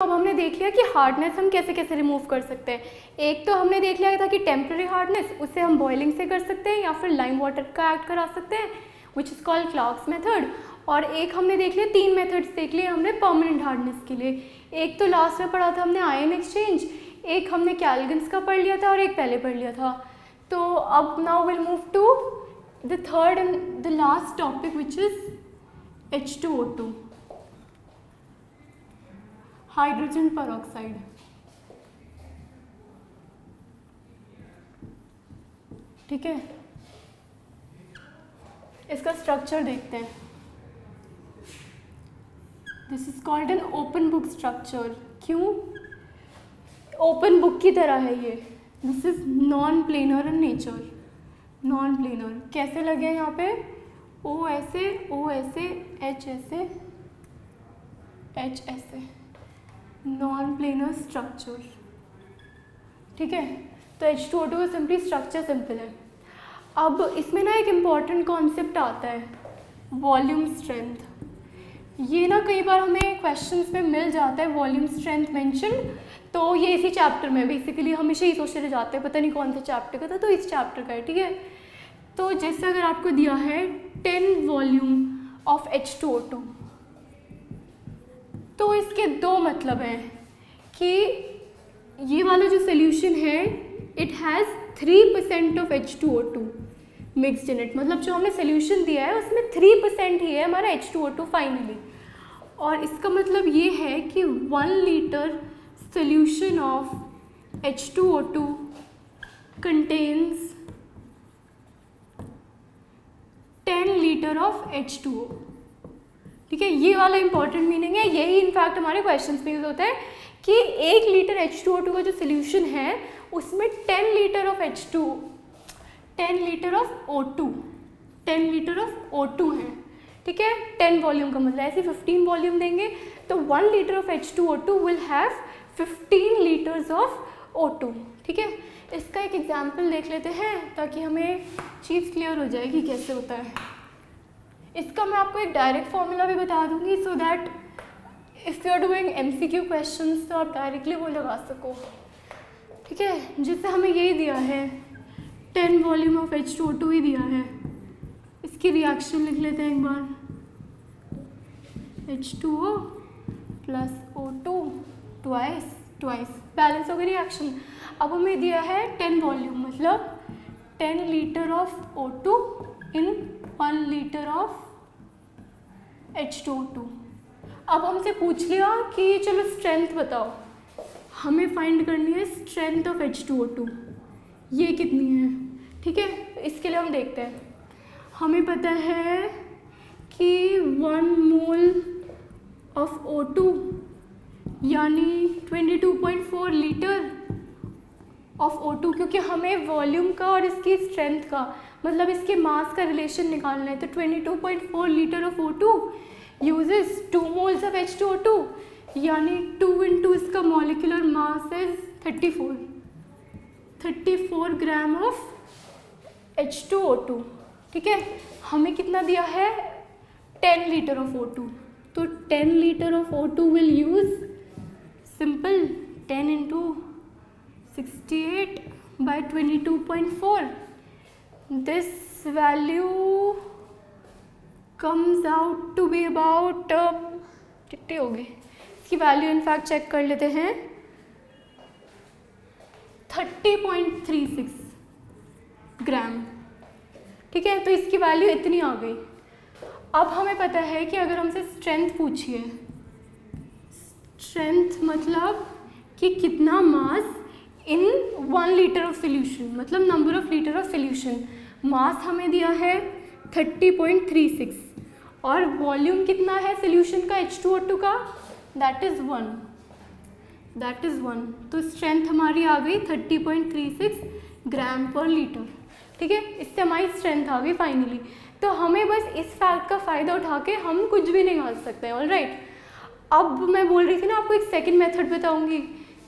अब हमने देख लिया कि हार्डनेस हम कैसे कैसे रिमूव कर सकते हैं। एक तो हमने देख लिया था कि टेम्पररी हार्डनेस, उसे हम बॉइलिंग से कर सकते हैं या फिर लाइम वाटर का एक्ट करा सकते हैं, which is called Clark's method. और एक हमने देख लिया, 3 मेथड्स देख लिए हमने परमानेंट हार्डनेस के लिए। एक तो लास्ट में पढ़ा था हमने आयन एक्सचेंज, एक हमने कैल्विन्स का पढ़ लिया था और एक पहले पढ़ लिया था। तो अब now will move to the third and the last topic which is H2O2, hydrogen peroxide. ठीक है, इसका स्ट्रक्चर देखते हैं। This is called an open book structure. क्यों ओपन बुक की तरह है ये? This is non planar in nature. Non planar कैसे लगे यहाँ पे? O ऐसे, O ऐसे, H ऐसे, H ऐसे, नॉन प्लेनर स्ट्रक्चर। ठीक है, तो H2O2 का सिंपली स्ट्रक्चर सिंपल है। अब इसमें ना एक इम्पॉर्टेंट कॉन्सेप्ट आता है, वॉल्यूम स्ट्रेंथ। ये ना कई बार हमें क्वेश्चंस में मिल जाता है वॉल्यूम स्ट्रेंथ मेंशन, तो ये इसी चैप्टर में बेसिकली हमेशा ही सोचते रह जाते हैं पता नहीं कौन सा चैप्टर का था, तो इस चैप्टर का है। ठीक है, तो जैसे अगर आपको दिया है 10 वॉल्यूम ऑफ H2O2, तो इसके दो मतलब हैं कि ये वाला जो सोल्यूशन है it has 3% of H2O2 mixed in it. मतलब जो हमने सोल्यूशन दिया है उसमें 3% ही है हमारा H2O2 फाइनली। और इसका मतलब ये है कि 1 litre solution of H2O2 contains 10 litre of H2O। ठीक है, ये वाला इंपॉर्टेंट मीनिंग है, यही इनफैक्ट हमारे क्वेश्चंस में यूज होता है कि 1 लीटर H2O2 का जो सोल्यूशन है उसमें 10 litre of O2 10 litre of O2 है। ठीक है, 10 वॉल्यूम का मतलब ऐसे 15 वॉल्यूम देंगे तो 1 litre of H2O2 will have 15 litres of O2। ठीक है, इसका एक एग्जाम्पल देख लेते हैं ताकि हमें चीज़ क्लियर हो जाए कि कैसे होता है। इसका मैं आपको एक डायरेक्ट फॉर्मूला भी बता दूंगी so that if you are doing MCQ questions तो आप डायरेक्टली वो लगा सको। ठीक है, जिससे हमें यही दिया है 10 वॉल्यूम ऑफ H2O2 ही दिया है। इसकी रिएक्शन लिख लेते हैं एक बार, H2O plus O2 twice balance हो गई रिएक्शन। अब हमें दिया है 10 वॉल्यूम मतलब 10 litre of O2 in 1 litre of H2O2। अब हमसे पूछ लिया कि चलो स्ट्रेंथ बताओ, हमें फाइंड करनी है स्ट्रेंथ ऑफ H2O2, ये कितनी है। ठीक है, इसके लिए हम देखते हैं, हमें पता है कि 1 मोल ऑफ O2 यानी 22.4 लीटर ऑफ O2, क्योंकि हमें वॉल्यूम का और इसकी स्ट्रेंथ का मतलब इसके मास का रिलेशन निकालना है। तो 22.4 litre of O2 uses 2 moles of H2O2 यानी 2 इंटू इसका molecular mass is 34 gram of H2O2। ठीक है, हमें कितना दिया है 10 लीटर ऑफ O2, तो 10 litre of O2 will use simple 10 into 68 by 22.4. This value comes out to be about कितने हो गए, इसकी वैल्यू इनफैक्ट चेक कर लेते हैं 30.36 ग्राम। ठीक है, तो इसकी वैल्यू इतनी आ गई। अब हमें पता है कि अगर हमसे स्ट्रेंथ पूछिए, स्ट्रेंथ मतलब कि कितना mass in 1 litre of solution, मतलब number of litre of solution. Mass हमें दिया है 30.36 और वॉल्यूम कितना है सोल्यूशन का H2O2 का, दैट इज़ 1। तो स्ट्रेंथ हमारी आ गई 30.36 ग्राम पर लीटर। ठीक है, इससे हमारी स्ट्रेंथ आ गई फाइनली। तो हमें बस इस फैक्ट का फ़ायदा उठा के हम कुछ भी निकाल सकते हैं। ऑलराइट, अब मैं बोल रही थी ना आपको एक सेकेंड मेथड बताऊंगी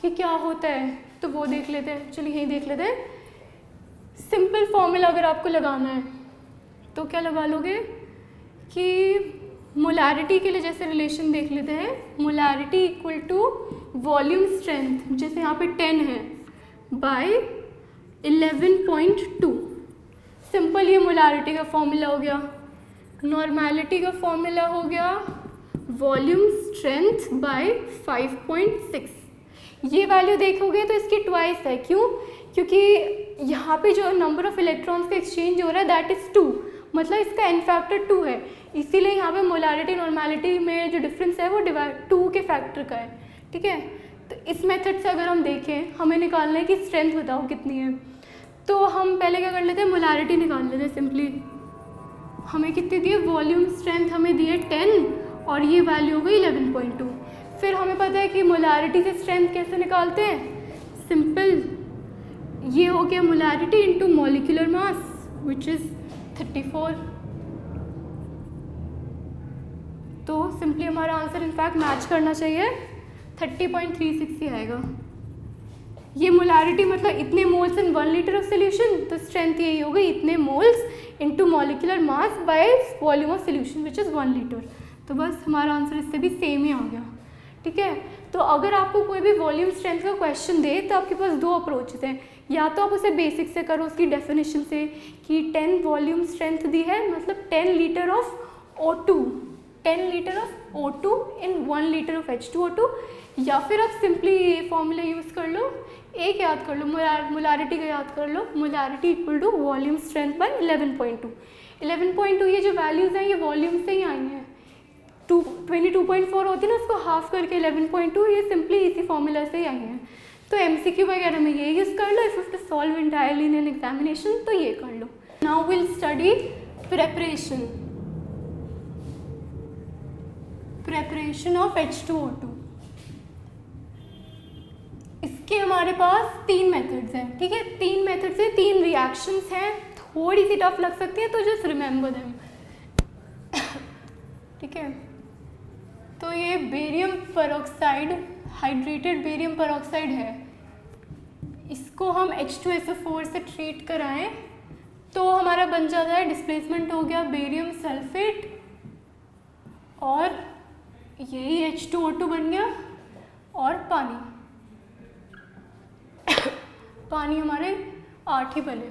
कि क्या होता है, तो वो देख लेते हैं। चलिए यही देख लेते हैं। सिंपल फॉर्मूला अगर आपको लगाना है तो क्या लगा लोगे कि मोलैरिटी के लिए जैसे रिलेशन देख लेते हैं, molarity equal to volume strength, जैसे यहाँ पे 10 है, बाय 11.2। सिंपल ये मोलारिटी का फॉर्मूला हो गया, नॉर्मेलिटी का फॉर्मूला हो गया वॉल्यूम स्ट्रेंथ बाय 5.6। ये वैल्यू देखोगे तो इसकी ट्वाइस है, क्यों? क्योंकि यहाँ पे जो नंबर ऑफ इलेक्ट्रॉन्स का एक्सचेंज हो रहा है दैट इज़ 2, मतलब इसका एन फैक्टर 2 है, इसीलिए यहाँ पे मोलारिटी नॉर्मेलिटी में जो डिफरेंस है वो 2 के फैक्टर का है। ठीक है, तो इस मेथड से अगर हम देखें, हमें निकालना है कि स्ट्रेंथ बताओ कितनी है, तो हम पहले क्या कर लेते हैं, मोलारिटी निकाल लेते हैं सिंपली। हमें कितनी दी है, वॉल्यूम स्ट्रेंथ हमें दी है 10 और ये वैल्यू हो गई 11.2। फिर हमें पता है कि मोलारिटी से स्ट्रेंथ कैसे निकालते हैं, सिंपल, ये हो गया molarity into molecular mass which is 34। तो सिंपली हमारा आंसर इनफैक्ट मैच करना चाहिए, 30.36 ही आएगा। ये मोलारिटी मतलब इतने moles in 1 litre of solution, तो स्ट्रेंथ यही हो गई इतने moles into molecular mass by volume of solution which is 1 litre. तो बस हमारा आंसर इससे भी सेम ही आ गया। ठीक है, तो अगर आपको कोई भी वॉल्यूम स्ट्रेंथ का क्वेश्चन दे तो आपके पास 2 अप्रोचेस हैं, या तो आप उसे बेसिक से करो, उसकी डेफिनेशन से कि 10 वॉल्यूम स्ट्रेंथ दी है, मतलब 10 litre of O2, 10 litre of O2 in 1 litre of H2O2, या फिर आप सिंपली ये फॉर्मूला यूज़ कर लो, एक याद कर लो, मोलारिटी का याद कर लो, molarity equal to volume strength by 11.2। 11.2 ये जो वैल्यूज़ हैं ये वॉल्यूम से ही आई हैं, 22.4 होती है ना, उसको हाफ करके 11.2, ये सिंपली इसी फॉर्मूला से ही आई हैं। तो MCQ वगैरह में ये यूज़ कर लो, if you to solve entirely in an examination तो ये कर लो। Now will study preparation of H2O2। इसके हमारे पास 3 मेथड्स हैं। ठीक है, 3 मेथड से 3 रिएक्शंस हैं, थोड़ी सी टफ लग सकती है, तो जस्ट रिमेंबर देम। ठीक है, तो ये barium peroxide, hydrated barium peroxide है, इसको हम H2SO4 से ट्रीट कराएं तो हमारा बन जाता है, डिस्प्लेसमेंट हो गया बेरियम सल्फेट और यही H2O2 बन गया और पानी पानी हमारे 8 ही बने।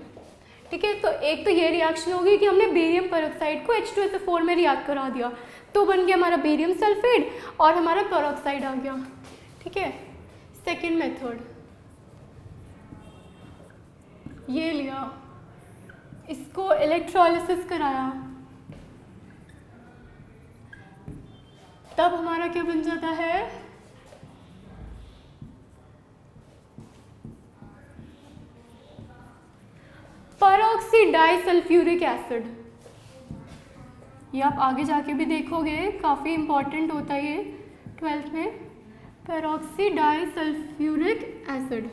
ठीक है, तो एक तो ये रिएक्शन होगी कि हमने बेरियम पेरोक्साइड को H2SO4 में रिएक्ट करा दिया, तो बन गया हमारा बेरियम सल्फेट और हमारा पेरोक्साइड आ गया। ठीक है, सेकेंड मेथड ये लिया, इसको इलेक्ट्रोलिसिस कराया, तब हमारा क्या बन जाता है, परऑक्सी डाइसल्फ्यूरिक एसिड। ये आप आगे जाके भी देखोगे, काफ़ी इंपॉर्टेंट होता है ये 12th में, परऑक्सी डाइसल्फ्यूरिक एसिड।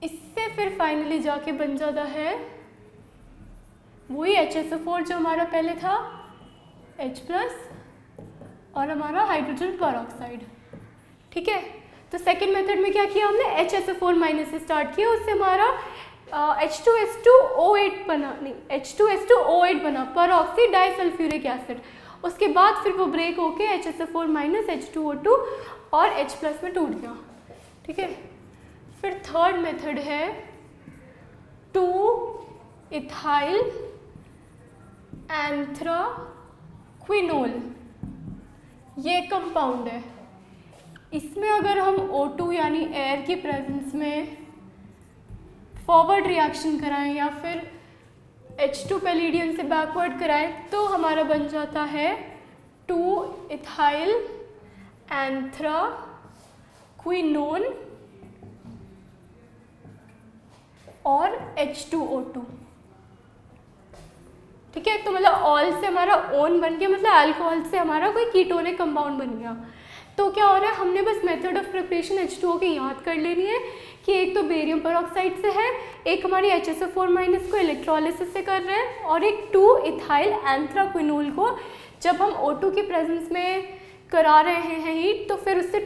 इससे फिर फाइनली जाके बन जाता है वही HSO4 जो हमारा पहले था, H+ और हमारा हाइड्रोजन पेरोक्साइड। ठीक है, तो सेकेंड मेथड में क्या किया हमने, HSO4- से स्टार्ट किया, उससे हमारा H2S2O8 बना, नहीं H2S2O8 बना, परऑक्सी डाइसल्फ्यूरिक एसिड। उसके बाद फिर वो ब्रेक होके HSO4- H2O2 और H+ में टूट गया। ठीक है, फिर थर्ड मेथड है 2-इथाइल एंथ्राक्विनोल, ये कंपाउंड है। इसमें अगर हम O2 यानी एयर की प्रेजेंस में फॉरवर्ड रिएक्शन कराएं या फिर H2 पैलिडियम से बैकवर्ड कराएं तो हमारा बन जाता है 2-इथाइल एंथ्राक्विनोन और H2O2। ठीक है, तो मतलब ऑल से हमारा ओन बन गया, मतलब अल्कोहल से हमारा कोई कीटोनिक कंपाउंड बन गया। तो क्या हो रहा है, हमने बस मेथड ऑफ प्रिपरेशन H2O की याद कर लेनी है कि एक तो बेरियम पेरोक्साइड से है, एक हमारी HSO4- को इलेक्ट्रोलिसिस से कर रहे हैं, और एक 2-इथाइल एंथ्राक्विनोल को जब हम O2 की प्रेजेंस में करा रहे हैं हीट, तो फिर उससे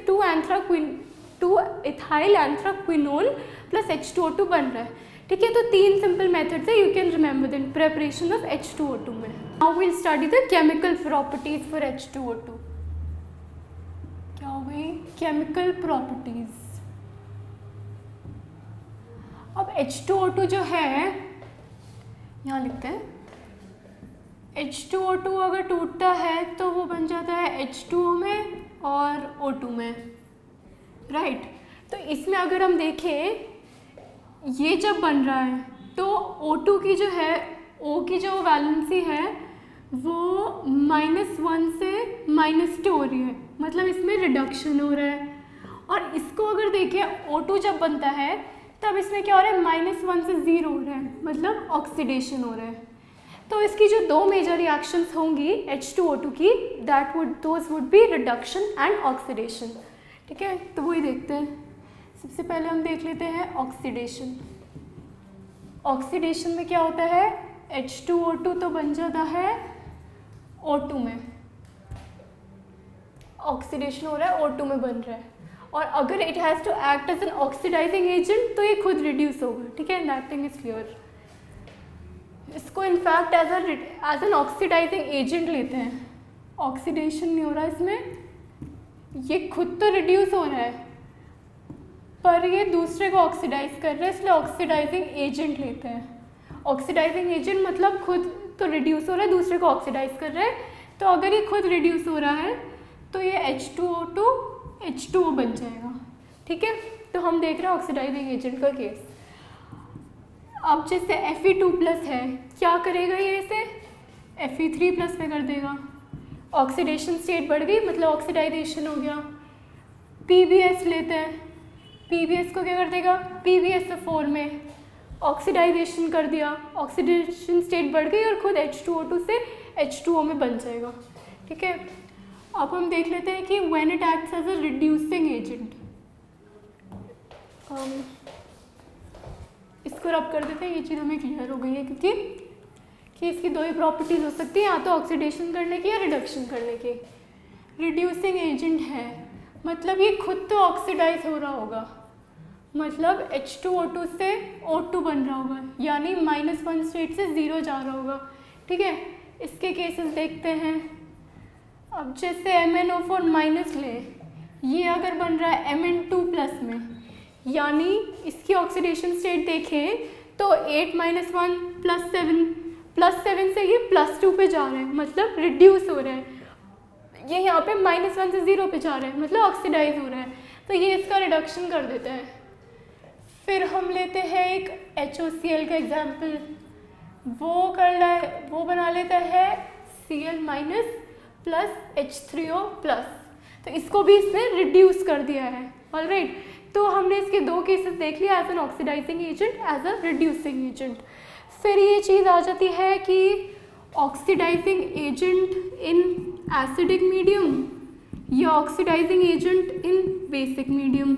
2-इथाइल एंथ्राक्विनोल प्लस H2O2 बन रहा है। ठीक है, तो 3 सिंपल मेथड्स है, you can remember the preparation of H2O2 में। Now will study the chemical properties for H2O2। क्या केमिकल प्रॉपर्टीज। अब H2O2 जो है, यहाँ लिखते हैं, H2O2 अगर टूटता है तो वो बन जाता है H2O में और O2 में, राइट। तो इसमें अगर हम देखें, ये जब बन रहा है तो O2 की जो है, O की जो वैलेंसी है वो -1 से -2 हो रही है, मतलब इसमें रिडक्शन हो रहा है। और इसको अगर देखें, O2 जब बनता है तब इसमें क्या हो रहा है, -1 से 0 हो रहा है, मतलब ऑक्सीडेशन हो रहा है। तो इसकी जो दो मेजर रिएक्शंस होंगी H2O2 की, those would be reduction and oxidation, ठीक है। तो वही देखते हैं। सबसे पहले हम देख लेते हैं ऑक्सीडेशन। ऑक्सीडेशन में क्या होता है, H2O2 तो बन जाता है O2 में, ऑक्सीडेशन हो रहा है, O2 में बन रहा है। और अगर it has to act as an oxidising agent तो ये खुद रिड्यूस होगा, ठीक है, दैट थिंग इज क्लियर। इसको in fact as an oxidising agent लेते हैं। ऑक्सीडेशन नहीं हो रहा इसमें, ये खुद तो रिड्यूस हो रहा है पर ये दूसरे को ऑक्सीडाइज कर रहा है, इसलिए ऑक्सीडाइजिंग एजेंट लेते हैं। ऑक्सीडाइजिंग एजेंट मतलब खुद तो रिड्यूस हो रहा है, दूसरे को ऑक्सीडाइज कर रहा है। तो अगर ये खुद रिड्यूस हो रहा है तो ये H2O2 H2O बन जाएगा, ठीक है। तो हम देख रहे हैं ऑक्सीडाइजिंग एजेंट का केस। अब जैसे Fe2+ है, क्या करेगा ये, इसे Fe3+ में कर देगा, ऑक्सीडेशन स्टेट बढ़ गई, मतलब ऑक्सीडाइजेशन हो गया। PbS लेते हैं, PbS को क्या कर देगा, PbSO4 में ऑक्सीडाइजेशन कर दिया, ऑक्सीडेशन स्टेट बढ़ गई और खुद H2O2 से H2O में बन जाएगा, ठीक है। अब हम देख लेते हैं कि when it acts as a reducing agent, इसको रब कर देते हैं, ये चीज़ हमें क्लियर हो गई है कि इसकी दो ही प्रॉपर्टीज़ हो सकती हैं, या तो ऑक्सीडेशन करने की या रिडक्शन करने की। रिड्यूसिंग एजेंट है मतलब ये खुद तो ऑक्सीडाइज हो रहा होगा, मतलब H2O2 से O2 बन रहा होगा, यानी -1 स्टेट से 0 जा रहा होगा, ठीक है। इसके केसेस देखते हैं। अब जैसे MnO4- ले, ये अगर बन रहा है Mn2+ में, यानी इसकी ऑक्सीडेशन स्टेट देखें तो 8 - 1 +7 से ये +2 पे जा रहे हैं, मतलब रिड्यूस हो रहा है। ये यहाँ पे -1 से 0 पे जा रहा है, मतलब ऑक्सीडाइज हो रहा है, तो ये इसका रिडक्शन कर देता है। फिर हम लेते हैं एक HOCl का एग्जाम्पल, वो बना लेता है Cl- + H3O+, तो इसको भी इसने रिड्यूस कर दिया है, ऑलराइट। तो हमने इसके दो केसेस देख लिया, as an oxidising agent, as a reducing agent. फिर ये चीज़ आ जाती है कि oxidising agent in acidic medium या oxidising agent in basic medium.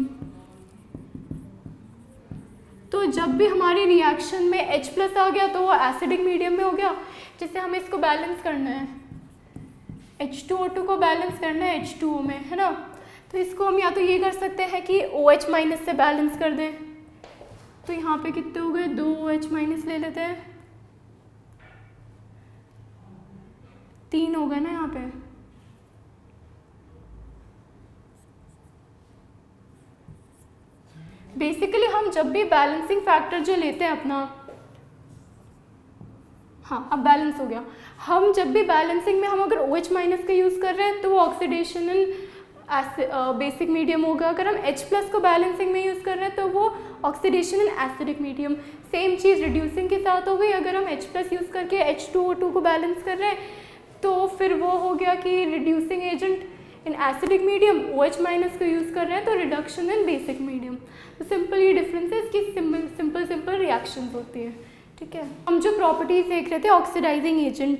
तो जब भी हमारी रिएक्शन में H+ आ गया तो वो एसिडिक मीडियम में हो गया। जैसे हमें इसको बैलेंस करना है, H2O2 को बैलेंस करना है H2O में, है ना। तो इसको हम या तो ये कर सकते हैं कि OH- से बैलेंस कर दें, तो यहाँ पे कितने हो गए, 2 OH- ले लेते हैं, 3 हो गए ना यहाँ पे। बेसिकली हम जब भी बैलेंसिंग फैक्टर जो लेते हैं अपना, हाँ अब बैलेंस हो गया, हम जब भी बैलेंसिंग में हम अगर OH- का यूज़ कर रहे हैं तो वो ऑक्सीडेशन इन बेसिक मीडियम होगा। अगर हम H+ को बैलेंसिंग में यूज़ कर रहे हैं तो वो ऑक्सीडेशन इन एसिडिक मीडियम। सेम चीज़ रिड्यूसिंग के साथ हो गई, अगर हम H+ यूज़ करके H2O2 को बैलेंस कर रहे हैं तो फिर वो हो गया कि reducing agent in acidic medium, OH- को यूज़ कर रहे हैं तो रिडक्शन इन बेसिक मीडियम। तो सिंपल ये डिफरेंस है, इसकी सिंपल रिएक्शंस होती है, ठीक है। हम जो प्रॉपर्टीज़ देख रहे थे ऑक्सीडाइजिंग एजेंट,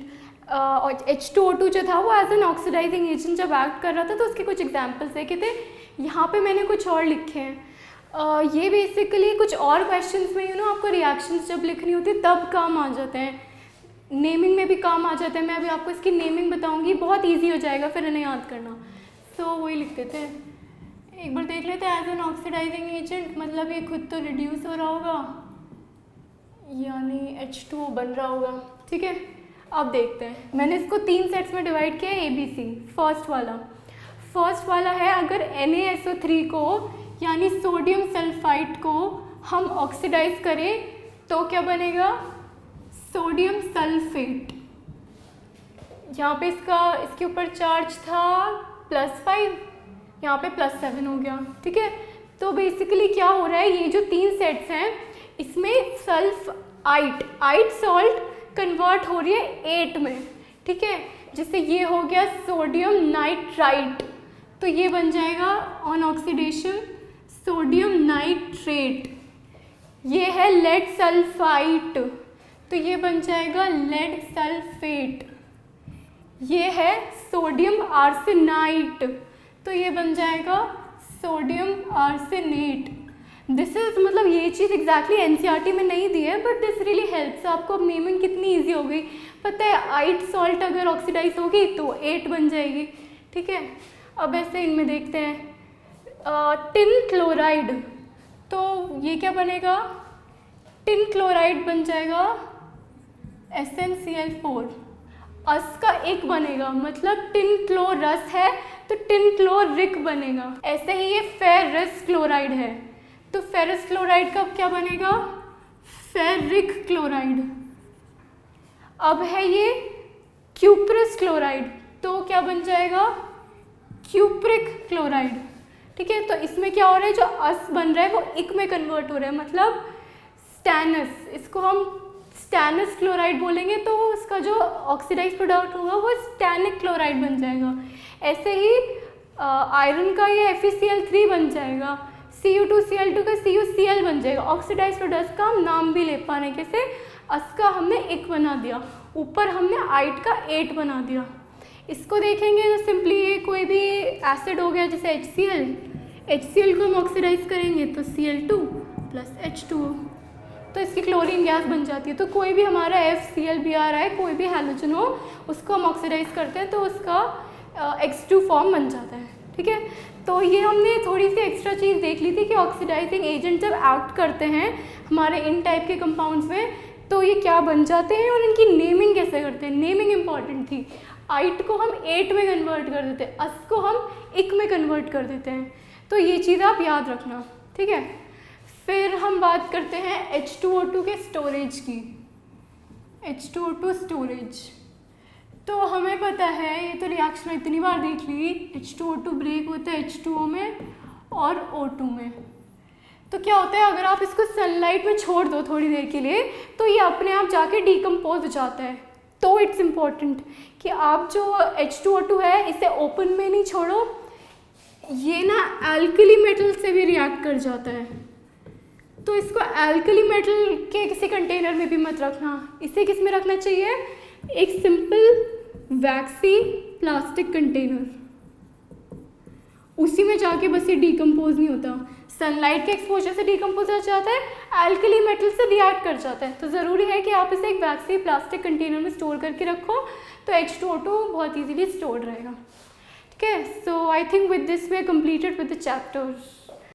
H2O2 जो था वो एज एन ऑक्सीडाइजिंग एजेंट जब एक्ट कर रहा था तो उसके कुछ एग्जांपल्स देखे थे। यहाँ पे मैंने कुछ और लिखे हैं। ये बेसिकली कुछ और क्वेश्चंस में आपको रिएक्शंस जब लिखनी होती है तब काम आ जाते हैं, नेमिंग में भी काम आ जाता है। मैं अभी आपको इसकी नेमिंग बताऊँगी, बहुत ईजी हो जाएगा फिर इन्हें याद करना। सो वही लिख देते हैं, एक बार देख लेते हैं। एज एन ऑक्सीडाइजिंग एजेंट मतलब ये खुद तो रिड्यूस हो रहा होगा, यानी H2O बन रहा होगा, ठीक है। अब देखते हैं, मैंने इसको 3 सेट्स में डिवाइड किया है ABC। फर्स्ट वाला है, अगर NaSO3 को यानी सोडियम सल्फाइड को हम ऑक्सीडाइज करें तो क्या बनेगा? Sodium sulphate. यहाँ पे इसके ऊपर चार्ज था +5, यहाँ पे +7 हो गया। ठीक है, तो बेसिकली क्या हो रहा है, ये जो 3 सेट्स हैं इसमें आइट सॉल्ट कन्वर्ट हो रही है 8 में। ठीक है, जिससे ये हो गया सोडियम नाइट्राइट, तो ये बन जाएगा ऑन ऑक्सीडेशन सोडियम नाइट्रेट। ये है लेड सल्फाइट, तो ये बन जाएगा लेड सल्फेट। ये है सोडियम आर्सेनाइट, तो ये बन जाएगा सोडियम आर्सेनेट। दिस इज मतलब ये चीज़ एग्जैक्टली NCERT में नहीं दी है, बट दिस रियली हेल्प्स। आपको अब नेमिंग कितनी ईजी हो गई, पता है आइट सॉल्ट अगर ऑक्सीडाइज होगी तो 8 बन जाएगी। ठीक है, अब ऐसे इनमें देखते हैं टिन क्लोराइड, तो ये क्या बनेगा? टिन क्लोराइड बन जाएगा SnCl4। अस का एक बनेगा, मतलब टिन क्लोरस है तो टिन क्लोरिक बनेगा। ऐसे ही ये फेरस क्लोराइड है, तो फेरस क्लोराइड का क्या बनेगा? Ferric chloride. अब है ये क्यूप्रस क्लोराइड, तो क्या बन जाएगा? Cupric chloride. ठीक है, तो इसमें क्या हो रहा है, जो अस बन रहा है वो इक में कन्वर्ट हो रहा है, मतलब स्टैनस। इसको हम स्टैनस क्लोराइड बोलेंगे, तो उसका जो ऑक्सीडाइज प्रोडक्ट होगा वो स्टैनिक क्लोराइड बन जाएगा। ऐसे ही आयरन का ये FeCl3 बन जाएगा, Cu2Cl2 का CuCl बन जाएगा। ऑक्सीडाइज प्रोडक्ट का हम नाम भी ले पा रहे हैं, कैसे? अस का हमने एक बना दिया, ऊपर हमने आइट का 8 बना दिया। इसको देखेंगे तो सिंपली ये कोई भी एसिड हो गया, जैसे HCl को हम ऑक्सीडाइज करेंगे तो Cl2 + H2O, तो इसकी क्लोरीन गैस बन जाती है। तो कोई भी हमारा FCl भी आ रहा है, कोई भी हैलोजन हो, उसको हम ऑक्सीडाइज करते हैं तो उसका X2 फॉर्म बन जाता है। ठीक है, तो ये हमने थोड़ी सी एक्स्ट्रा चीज़ देख ली थी कि ऑक्सीडाइजिंग एजेंट जब एक्ट करते हैं हमारे इन टाइप के कंपाउंड्स में तो ये क्या बन जाते हैं और इनकी नेमिंग कैसे करते हैं। नेमिंग इंपॉर्टेंट थी। आइट को हम 8 में कन्वर्ट कर देते हैं, अस को हम इक में कन्वर्ट कर देते हैं, तो ये चीज़ आप याद रखना। ठीक है, फिर हम बात करते हैं H2O2 के स्टोरेज की। H2O2 स्टोरेज, तो हमें पता है, ये तो रिएक्शन इतनी बार देख ली, H2O2 ब्रेक होता है H2O में और O2 में। तो क्या होता है, अगर आप इसको सनलाइट में छोड़ दो थोड़ी देर के लिए तो ये अपने आप जाके डिकम्पोज हो जाता है। तो इट्स इम्पॉर्टेंट कि आप जो H2O2 है इसे ओपन में नहीं छोड़ो, ये ना एल्कली मेटल से भी रिएक्ट कर जाता है, तो इसको एल्कली मेटल के किसी कंटेनर में भी मत रखना। इसे किस में रखना चाहिए? एक सिंपल वैक्सी प्लास्टिक कंटेनर, उसी में जाके बस ये डिकम्पोज नहीं होता, सनलाइट के एक्सपोजर से डिकम्पोज हो जाता है, एल्कली मेटल से रिएक्ट कर जाता है। तो ज़रूरी है कि आप इसे एक वैक्सी प्लास्टिक कंटेनर में स्टोर करके रखो, तो H2O2 बहुत ईजीली स्टोर्ड रहेगा। ठीक है, so I think with this we are completed with the chapter.